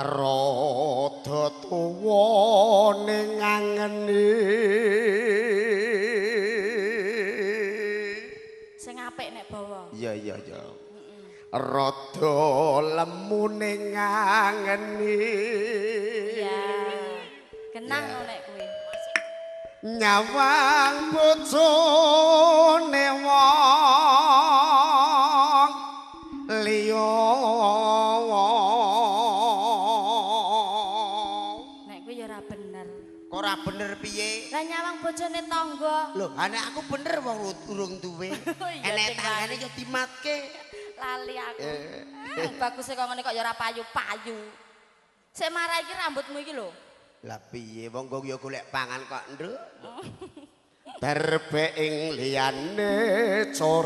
rada tuwa ning ngangeni sing apik nek bawa iya rada lemu ning ngangeni iya kenang nek kuwi nyawang bojone wong liya nek kuwi ya ora bener kok ora bener piye lah nyawang bojone tangga lho nek aku bener wong urung duwe enek tanggane yo dimatke lali aku baguse kok ngene kok ya ora payu-payu sik marah iki rambutmu iki lho lah piye wong yo golek pangan kok nduk terbe ing liyane corasane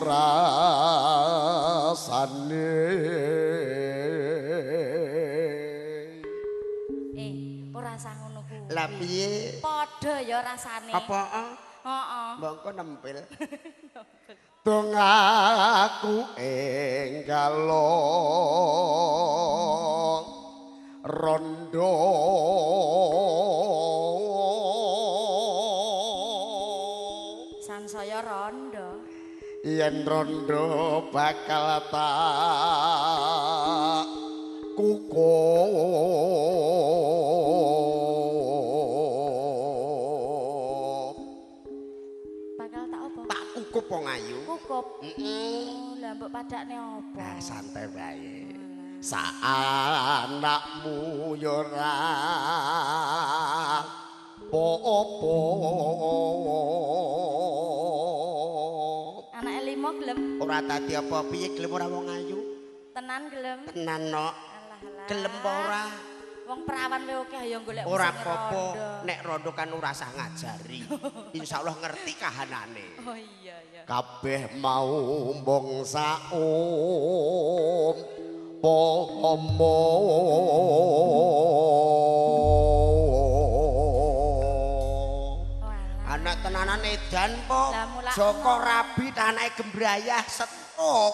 ora sah ngono kuwi lah piye padha ya rasane apa heeh mongko nempel dong aku enggalo rondo sansaya rondo yen rondo bakal tak kukup bakal tak apa tak kukup wong ayu kukup lah mbok padakne apa santai bae saanakmu yo ora po-po anake limo gelem ora dadi apa piye gelem ora wong ayu tenan gelem tenan no gelem apa ora wong perawan wae akeh ya golek ora apa-apa nek rondo kan ora usah ngajari insyaallah ngerti kahanane oh iya ya kabeh mau mbong saum pomo anak tenanan edan po Joko Rabi anake gembrayah setuk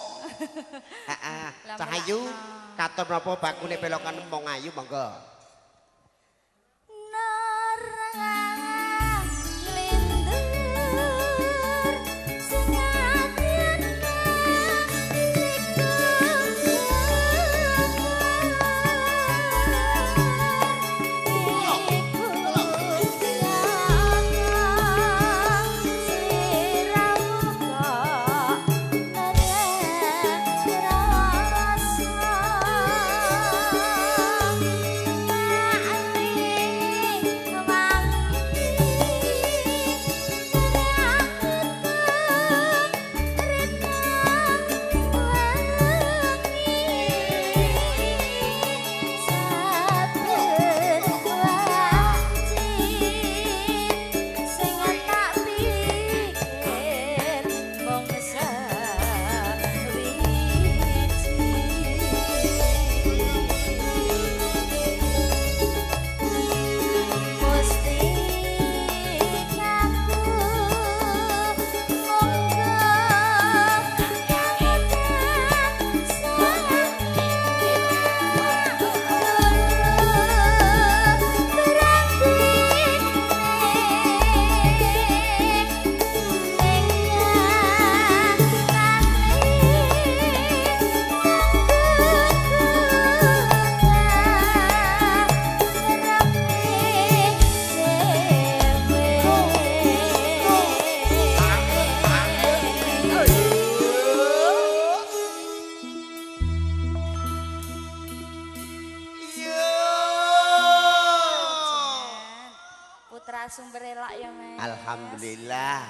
heeh Cahayu katon napa bakune pelokan mong ayu monggo sumber elak ya Mas alhamdulillah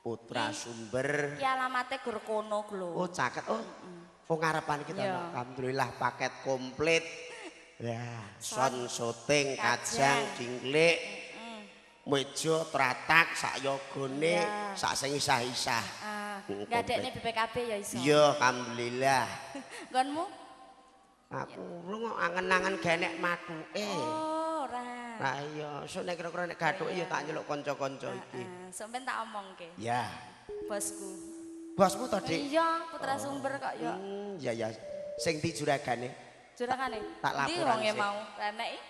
putra sumber iki alamate gur kono lho oh caket oh ngarepan kita alhamdulillah paket komplit ya son syuting kajang cingklik meja tratak sak yogone sak sing isah-isah gadekne BPKB ya iso iya alhamdulillah nggonmu aku lunga angen-angen genek matuke ora nah iya sok nek kira-kira nek gathuk ya tak nyeluk kanca-kanca iki sampeyan tak omongke ya bosmu to Dik iya putra sumber kok ya iya ya sing di juragane Jurakane. Tak Ndi laporan wonge sik. mau? Enek iki.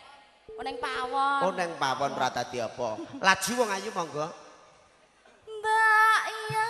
Oh ning pawon. Oh neng pawon ora dadi apa. Laju wong ayu monggo. Mbak iya.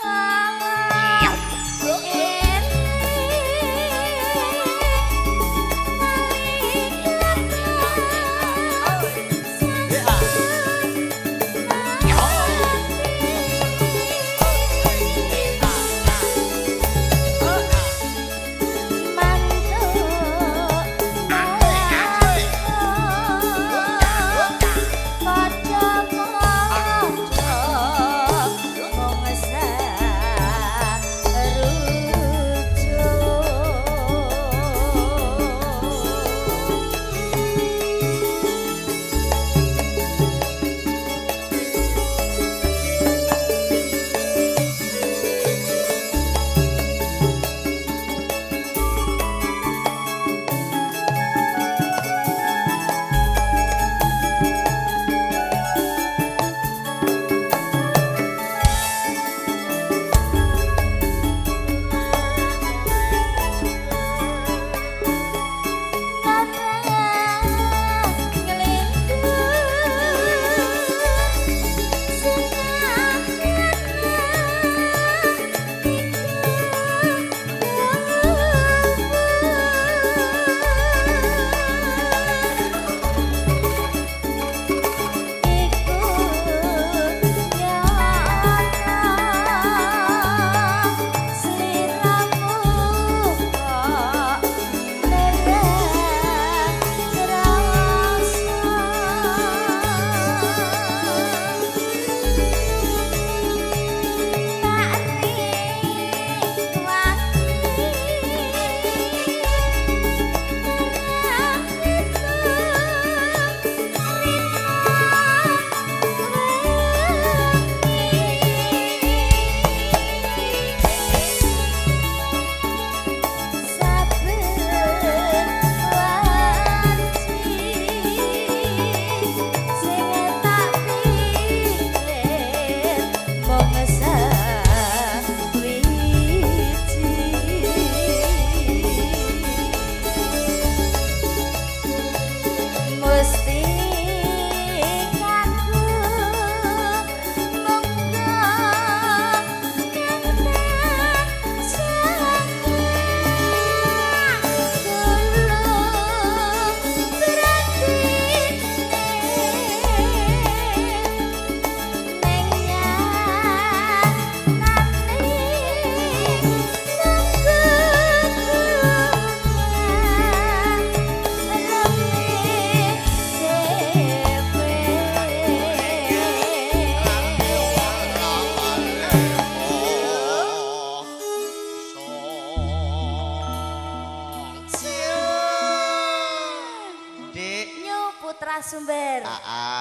Sumber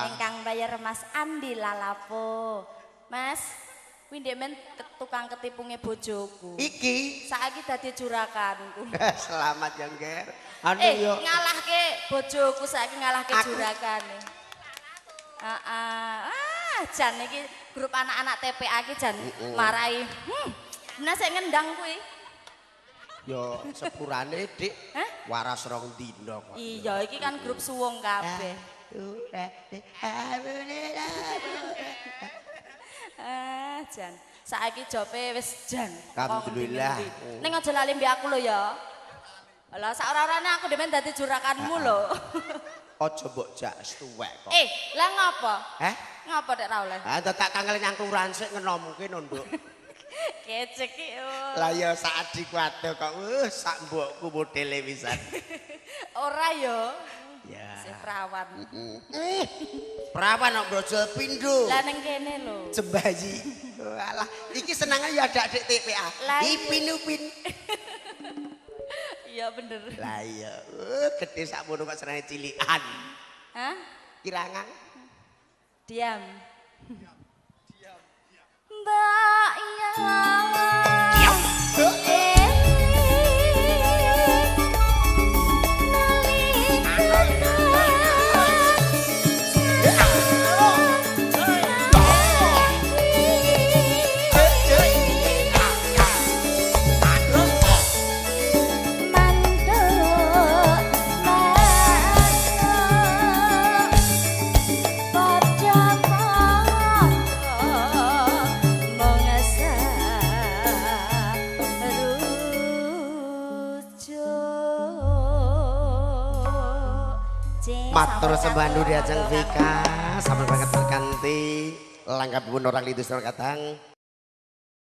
ingkang bayar Mas Andi Lalapo. Mas, kuwi ndek men tukang ketipunge bojoku. Iki saiki dadi jurakanku. Selamat ya, Nger. Anu yo ngalahke bojoku saiki ngalahke jurakane. Jan iki grup anak-anak TPA iki jan marai. Nah sik ngendang kuwi. Yo sepurane Dik. Waras rong dina kok. Iya, iki kan grup suwung kabeh. Jan. Saiki jope wis jan. Alhamdulillah. Ning aja lali mbek aku lho ya. Lah sak ora-orane aku dhemen dadi jurakanmu lho. Aja mbok jak tuwek kok. Lah ngopo? Ngopo nek ra oleh? Tak kangel nyangkuran sik ngenomke Nduk. Kecek iki. Lah ya sak adikku ado kok sak mbokku modele pisan. Ora ya. Ya. Si perawan. Perawan kok brojol pindho. Lah ning kene lho. Jembayi. Walah, iki senengane ya adik-adik TPA. Ipin-upin. Iya bener. Lah iya, gede sakmono kok senenge cilikan. Hah? Kirangan. Diam. Mbak iya. Matur sembah Nuri Ajeng Vika, sampai banget berganti. Langkah pun orang lidus orang kadang.